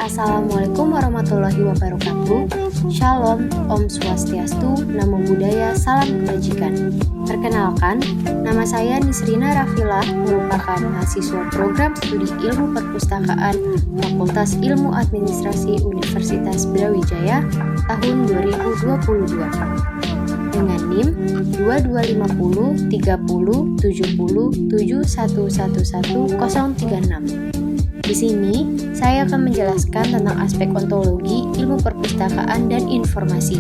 Assalamualaikum warahmatullahi wabarakatuh. Shalom, Om Swastiastu, Namo Buddhaya, Salam Kebajikan. Perkenalkan, nama saya Nisrina Rafila, merupakan mahasiswa program studi ilmu perpustakaan Fakultas Ilmu Administrasi Universitas Brawijaya tahun 2022 dengan NIM 2250 30 70 71111036. Di sini, saya akan menjelaskan tentang aspek ontologi, ilmu perpustakaan, dan informasi.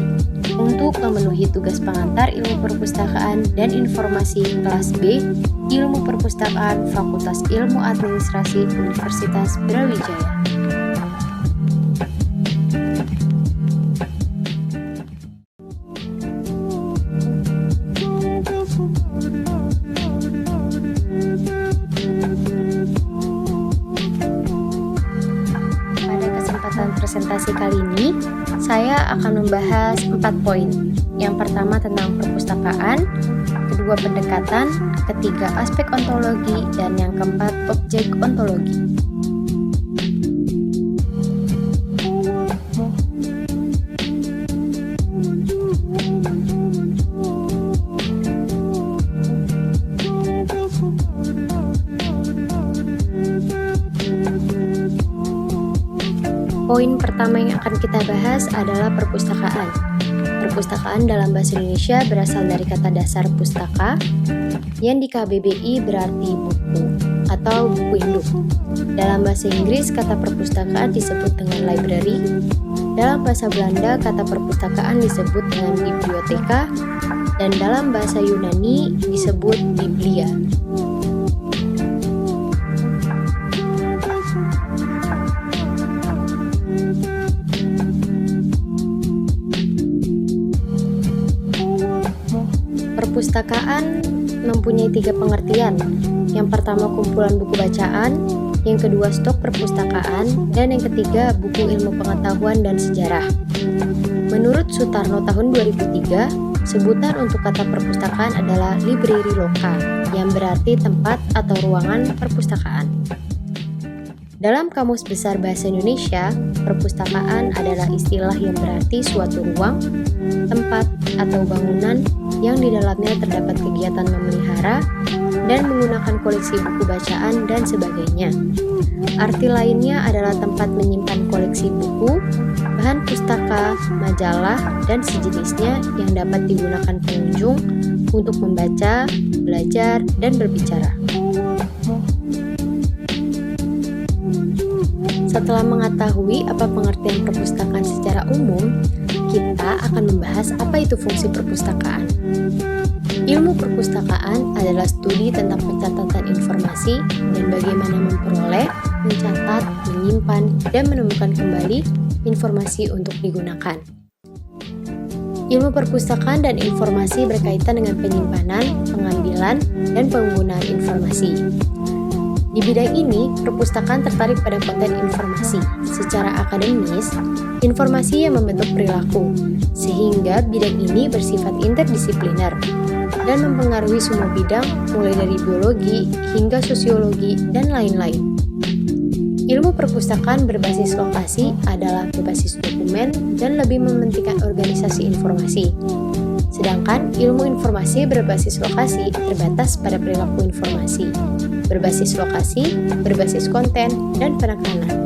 Untuk memenuhi tugas pengantar ilmu perpustakaan dan informasi kelas B, ilmu perpustakaan Fakultas Ilmu Administrasi Universitas Brawijaya. Presentasi kali ini, saya akan membahas 4 poin. Yang pertama tentang perpustakaan, kedua pendekatan, ketiga aspek ontologi, dan yang keempat objek ontologi. Poin pertama yang akan kita bahas adalah perpustakaan. Perpustakaan dalam bahasa Indonesia berasal dari kata dasar pustaka, yang di KBBI berarti buku atau buku induk. Dalam bahasa Inggris, kata perpustakaan disebut dengan library. Dalam bahasa Belanda, kata perpustakaan disebut dengan biblioteka. Dan dalam bahasa Yunani disebut biblia. Perpustakaan mempunyai 3 pengertian. Yang pertama kumpulan buku bacaan, yang kedua stok perpustakaan, dan yang ketiga buku ilmu pengetahuan dan sejarah. Menurut Sutarno tahun 2003, sebutan untuk kata perpustakaan adalah library loka, yang berarti tempat atau ruangan perpustakaan. Dalam Kamus Besar Bahasa Indonesia, perpustakaan adalah istilah yang berarti suatu ruang, tempat, atau bangunan yang di dalamnya terdapat kegiatan memelihara dan menggunakan koleksi buku bacaan dan sebagainya. Arti lainnya adalah tempat menyimpan koleksi buku, bahan pustaka, majalah, dan sejenisnya yang dapat digunakan pengunjung untuk membaca, belajar, dan berbicara. Setelah mengetahui apa pengertian perpustakaan secara umum, kita akan membahas apa itu fungsi perpustakaan. Ilmu perpustakaan adalah studi tentang pencatatan informasi dan bagaimana memperoleh, mencatat, menyimpan, dan menemukan kembali informasi untuk digunakan. Ilmu perpustakaan dan informasi berkaitan dengan penyimpanan, pengambilan, dan penggunaan informasi. Di bidang ini, perpustakaan tertarik pada konten informasi. Secara akademis, informasi yang membentuk perilaku, sehingga bidang ini bersifat interdisipliner dan mempengaruhi semua bidang, mulai dari biologi hingga sosiologi dan lain-lain. Ilmu perpustakaan berbasis lokasi adalah berbasis dokumen dan lebih mementingkan organisasi informasi. Sedangkan ilmu informasi berbasis lokasi terbatas pada perilaku informasi, berbasis lokasi, berbasis konten, dan penekanan.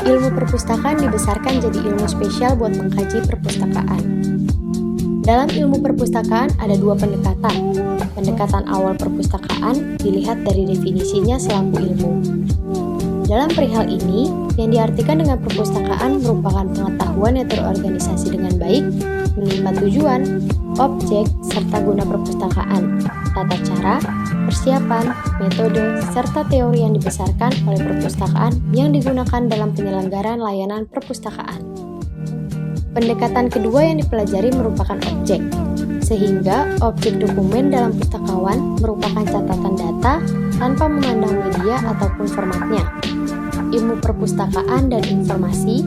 Ilmu perpustakaan dibesarkan jadi ilmu spesial buat mengkaji perpustakaan. Dalam ilmu perpustakaan ada 2 pendekatan. Pendekatan awal perpustakaan dilihat dari definisinya selaku ilmu. Dalam perihal ini, yang diartikan dengan perpustakaan merupakan pengetahuan yang terorganisasi dengan baik, menimpa tujuan, objek, serta guna perpustakaan, tata cara, persiapan, metode, serta teori yang dibesarkan oleh perpustakaan yang digunakan dalam penyelenggaraan layanan perpustakaan. Pendekatan kedua yang dipelajari merupakan objek, sehingga objek dokumen dalam pustakawan merupakan catatan data tanpa memandang media ataupun formatnya. Ilmu perpustakaan dan informasi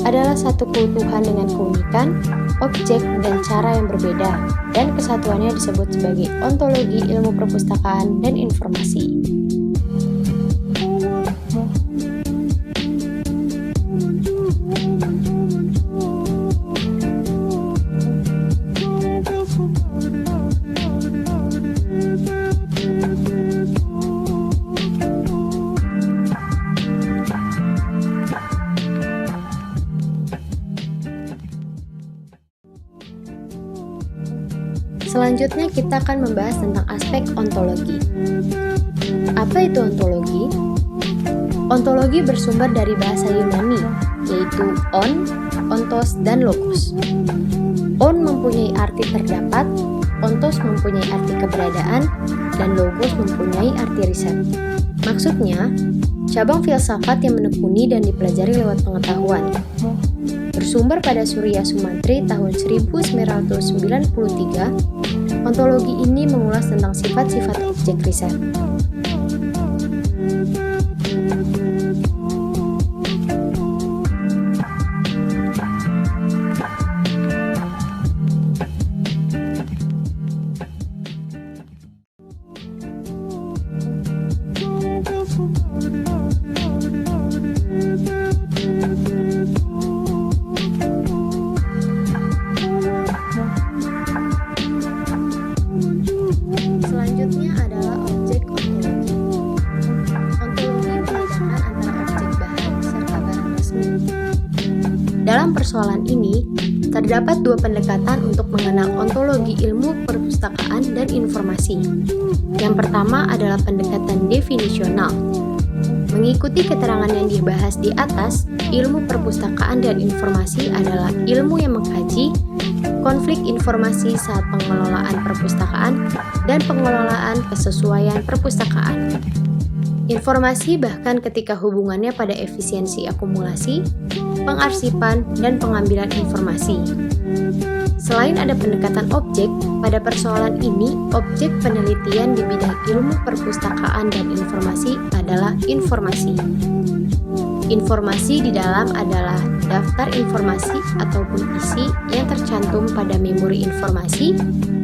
adalah satu keutuhan dengan keunikan, objek, dan cara yang berbeda, dan kesatuannya disebut sebagai ontologi ilmu perpustakaan dan informasi. Selanjutnya kita akan membahas tentang aspek ontologi. Apa itu ontologi? Ontologi bersumber dari bahasa Yunani, yaitu on, ontos, dan logos. On mempunyai arti terdapat, ontos mempunyai arti keberadaan, dan logos mempunyai arti riset. Maksudnya, cabang filsafat yang menekuni dan dipelajari lewat pengetahuan. Bersumber pada Surya Sumantri tahun 1993, ontologi ini mengulas tentang sifat-sifat objek riset. Dalam persoalan ini, terdapat dua pendekatan untuk mengenal ontologi ilmu perpustakaan dan informasi. Yang pertama adalah pendekatan definisional. Mengikuti keterangan yang dibahas di atas, ilmu perpustakaan dan informasi adalah ilmu yang mengkaji konflik informasi saat pengelolaan perpustakaan dan pengelolaan kesesuaian perpustakaan. Informasi bahkan ketika hubungannya pada efisiensi akumulasi, pengarsipan, dan pengambilan informasi. Selain ada pendekatan objek, pada persoalan ini, objek penelitian di bidang ilmu perpustakaan dan informasi adalah informasi. Informasi di dalam adalah daftar informasi ataupun isi yang tercantum pada memori informasi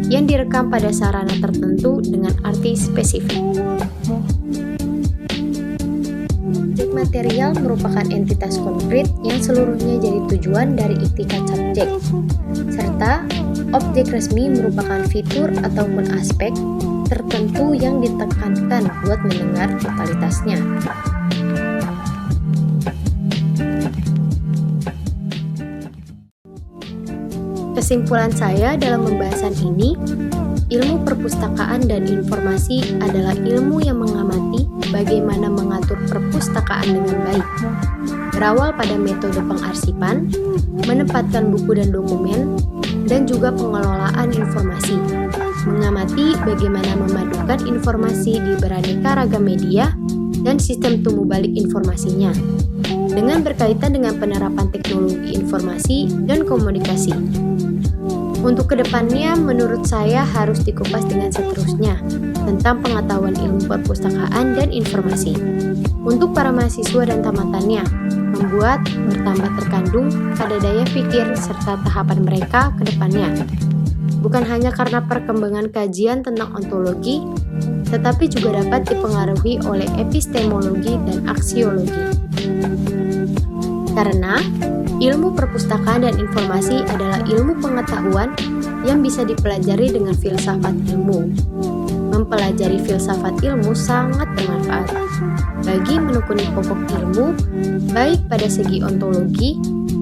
yang direkam pada sarana tertentu dengan arti spesifik. Objek material merupakan entitas konkret yang seluruhnya jadi tujuan dari iktikat subjek, serta objek resmi merupakan fitur ataupun aspek tertentu yang ditekankan buat mendengar totalitasnya. Kesimpulan saya dalam pembahasan ini, ilmu perpustakaan dan informasi adalah ilmu yang mengamati bagaimana mengatur perpustakaan dengan baik. Berawal pada metode pengarsipan, menempatkan buku dan dokumen, dan juga pengelolaan informasi. Mengamati bagaimana memadukan informasi di beraneka ragam media dan sistem tumbuh balik informasinya, dengan berkaitan dengan penerapan teknologi informasi dan komunikasi. Untuk kedepannya, menurut saya harus dikupas dengan seterusnya tentang pengetahuan ilmu perpustakaan dan informasi. Untuk para mahasiswa dan tamatannya, membuat bertambah terkandung pada daya pikir serta tahapan mereka ke depannya. Bukan hanya karena perkembangan kajian tentang ontologi, tetapi juga dapat dipengaruhi oleh epistemologi dan aksiologi. Karena ilmu perpustakaan dan informasi adalah ilmu pengetahuan yang bisa dipelajari dengan filsafat ilmu. Mempelajari filsafat ilmu sangat bermanfaat bagi menekuni pokok ilmu, baik pada segi ontologi,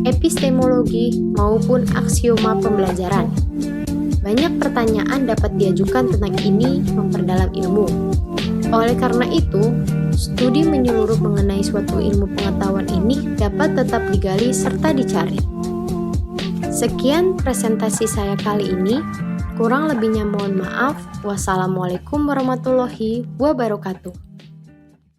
epistemologi, maupun aksioma pembelajaran. Banyak pertanyaan dapat diajukan tentang ini memperdalam ilmu. Oleh karena itu, studi menyeluruh mengenai suatu ilmu pengetahuan ini dapat tetap digali serta dicari. Sekian presentasi saya kali ini. Kurang lebihnya mohon maaf. Wassalamualaikum warahmatullahi wabarakatuh.